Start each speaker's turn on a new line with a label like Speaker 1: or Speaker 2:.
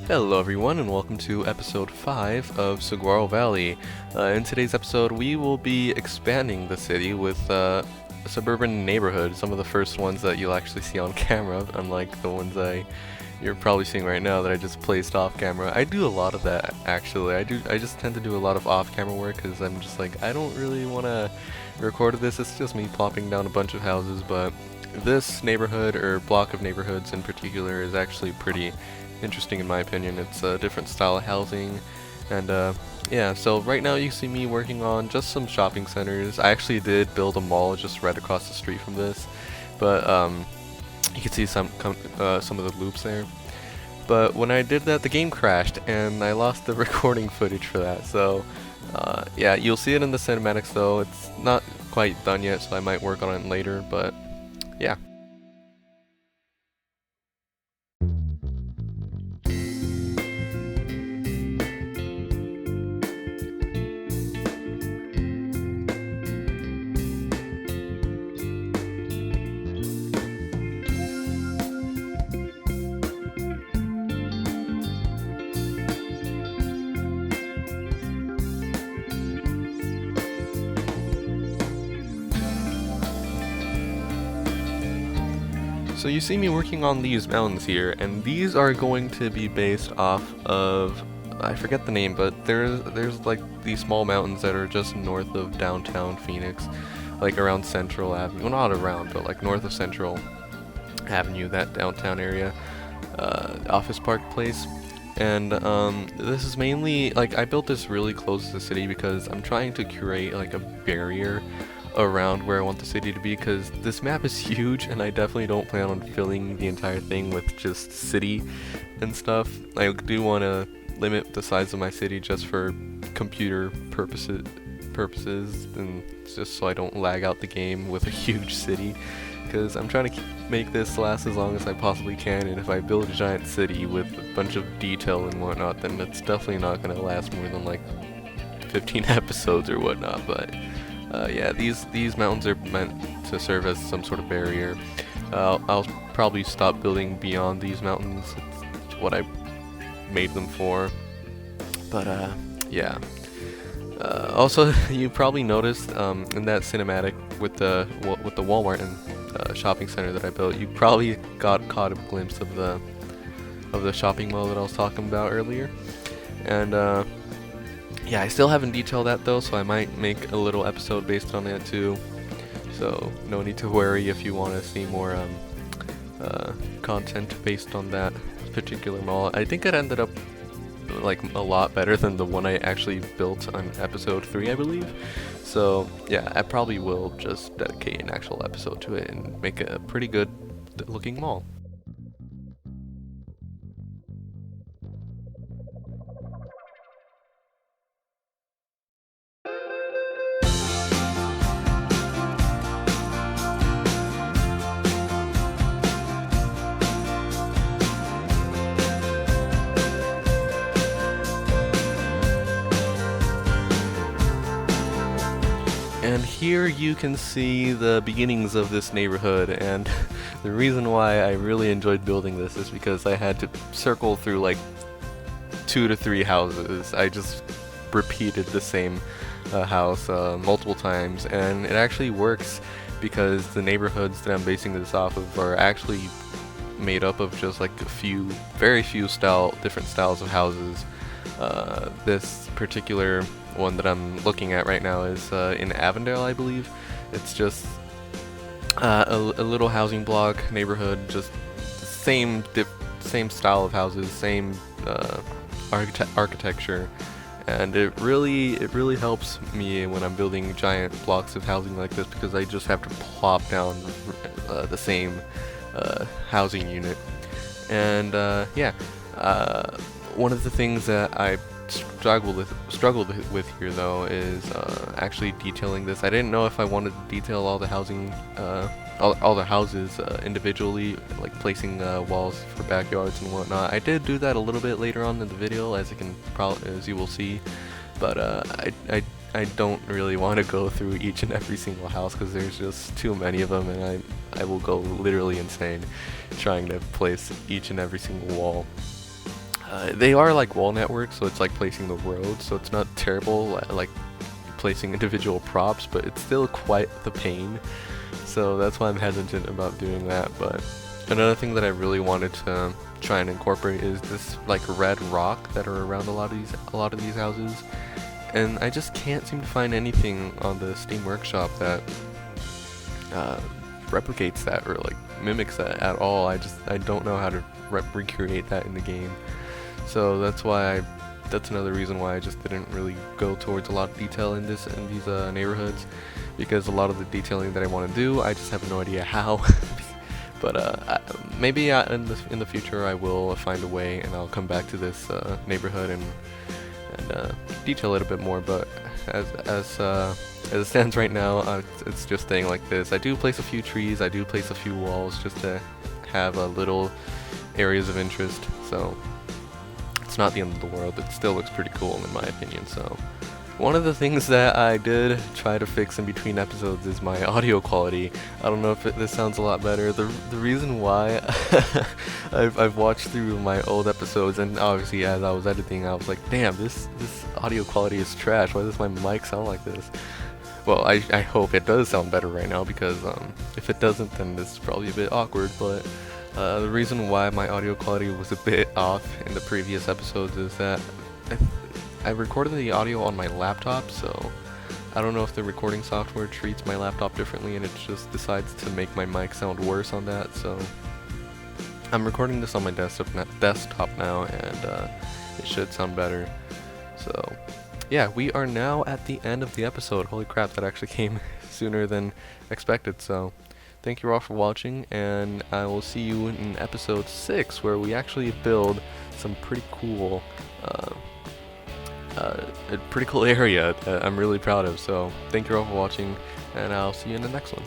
Speaker 1: Hello everyone and welcome to episode 5 of Saguaro Valley. In today's episode we will be expanding the city with a suburban neighborhood, some of the first ones that you'll actually see on camera, unlike the ones you're probably seeing right now that I just placed off camera. I do a lot of that actually. I just tend to do a lot of off camera work because I'm just like, I don't really want to record this, it's just me plopping down a bunch of houses, but this neighborhood or block of neighborhoods in particular is actually pretty interesting in my opinion. It's a different style of housing, and yeah, so right now you see me working on just some shopping centers. I actually did build a mall just right across the street from this, but you can see some of the loops there. But when I did that, the game crashed and I lost the recording footage for that, so yeah, you'll see it in the cinematics though. It's not quite done yet, so I might work on it later, but yeah. So you see me working on these mountains here, and these are going to be based off of, I forget the name, but there's like these small mountains that are just north of downtown Phoenix, like around Central Avenue. Well, not around, but like north of Central Avenue, that downtown area, Office Park place. And this is mainly, like, I built this really close to the city because I'm trying to create like a barrier around where I want the city to be, because this map is huge and I definitely don't plan on filling the entire thing with just city and stuff. I do want to limit the size of my city just for computer purposes, and just so I don't lag out the game with a huge city, because I'm trying to make this last as long as I possibly can, and if I build a giant city with a bunch of detail and whatnot, then it's definitely not going to last more than like 15 episodes or whatnot. But yeah, these mountains are meant to serve as some sort of barrier. I'll probably stop building beyond these mountains. It's what I made them for. But yeah. Also, you probably noticed in that cinematic with the Walmart and shopping center that I built, you probably caught a glimpse of the shopping mall that I was talking about earlier. And yeah, I still haven't detailed that though, so I might make a little episode based on that too. So no need to worry if you want to see more content based on that particular mall. I think it ended up like a lot better than the one I actually built on episode 3, I believe. So yeah, I probably will just dedicate an actual episode to it and make a pretty good looking mall. And here you can see the beginnings of this neighborhood, and the reason why I really enjoyed building this is because I had to circle through like 2 to 3 houses. I just repeated the same house multiple times, and it actually works because the neighborhoods that I'm basing this off of are actually made up of just like very few different styles of houses. This particular one that I'm looking at right now is in Avondale, I believe. It's just a little housing block neighborhood, just same style of houses, same architecture, and it really helps me when I'm building giant blocks of housing like this, because I just have to plop down the same housing unit. And yeah, one of the things that I struggled with here though is actually detailing this. I didn't know if I wanted to detail all the housing, all the houses individually, like placing walls for backyards and whatnot. I did do that a little bit later on in the video, as you will see, but I don't really want to go through each and every single house because there's just too many of them, and I will go literally insane trying to place each and every single wall. They are like wall networks, so it's like placing the road, so it's not terrible like placing individual props, but it's still quite the pain. So that's why I'm hesitant about doing that. But another thing that I really wanted to try and incorporate is this like red rock that are around a lot of these houses, and I just can't seem to find anything on the Steam Workshop that replicates that or like mimics that at all. I don't know how to recreate that in the game. So that's another reason why I just didn't really go towards a lot of detail in these neighborhoods, because a lot of the detailing that I want to do, I just have no idea how. But maybe in the future I will find a way, and I'll come back to this neighborhood and detail it a bit more. But as it stands right now, it's just staying like this. I do place a few trees, I do place a few walls just to have a little areas of interest. So it's not the end of the world. It still looks pretty cool in my opinion. So one of the things that I did try to fix in between episodes is my audio quality. I don't know if this sounds a lot better. The reason why I've watched through my old episodes, and obviously as I was editing, I was like, damn, this audio quality is trash. Why does my mic sound like this? Well, I hope it does sound better right now, because if it doesn't, then this is probably a bit awkward. But the reason why my audio quality was a bit off in the previous episodes is that I recorded the audio on my laptop, so I don't know if the recording software treats my laptop differently and it just decides to make my mic sound worse on that. So I'm recording this on my desktop now, and it should sound better. So yeah, we are now at the end of the episode. Holy crap, that actually came sooner than expected. So thank you all for watching, and I will see you in episode 6, where we actually build some pretty cool a pretty cool area that I'm really proud of. So thank you all for watching, and I'll see you in the next one.